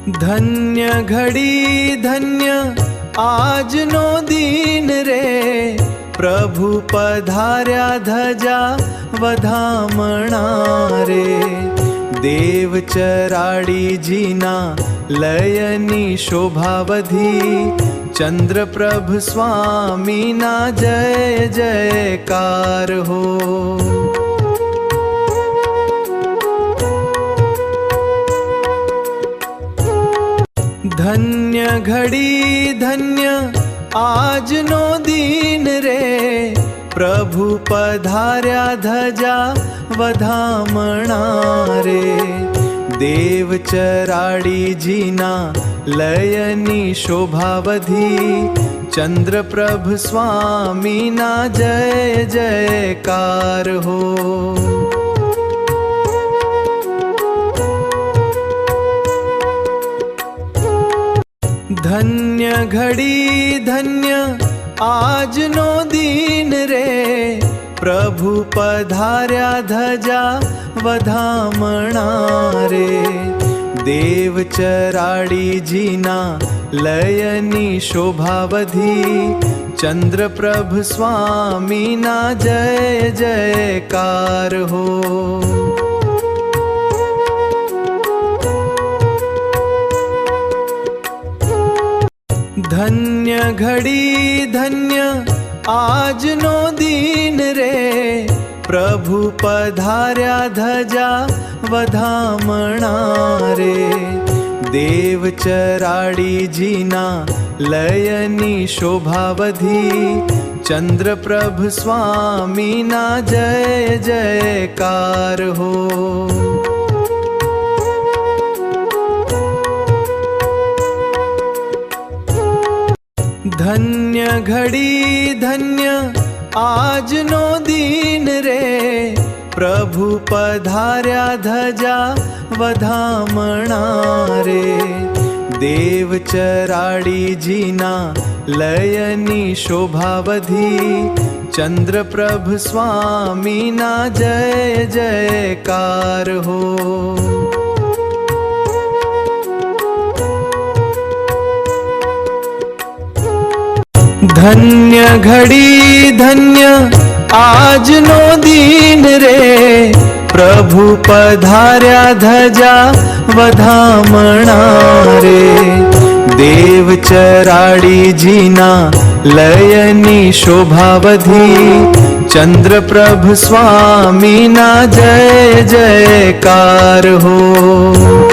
धन्य घड़ी धन्य આજનો दिन रे, प्रभु पधार्या धजा वधामणा रे। देव चराड़ी जीना लयनी शोभावधी, चंद्र प्रभ स्वामी ना जय जयकार हो। धन्य घड़ी धन्य આજનો दिन रे, प्रभु पधार्या धजा वधामणा रे। देव चराड़ी जीना लयनी शोभावधी, चंद्र प्रभ स्वामी ना जय जयकार हो। धन्य घड़ी धन्य આજનો दिन रे, प्रभु पधार्या धजा वधामणा रे। देव चराड़ी जीना लयनी शोभावधी, चंद्र प्रभ स्वामी ना जय जयकार हो। धन्य घड़ी धन्य આજનો दिन रे, प्रभु पधार्या धजा वधामणा रे। देव चराड़ी जीना लयनी शोभावधी, चंद्र प्रभ स्वामी ना जय जयकार हो। धन्य घड़ी धन्य આજનો दिन रे, प्रभु पधार्या धजा वधामणा रे। देव चराड़ी जीना लयनी शोभावधी, चंद्र प्रभ स्वामी ना जय जयकार हो। धन्य घड़ी धन्य આજનો दिन रे, प्रभु पधार्या धजा वधामणा रे। देव चराड़ी जीना लयनी शोभावधी, चंद्र प्रभ स्वामी ना जय जयकार हो।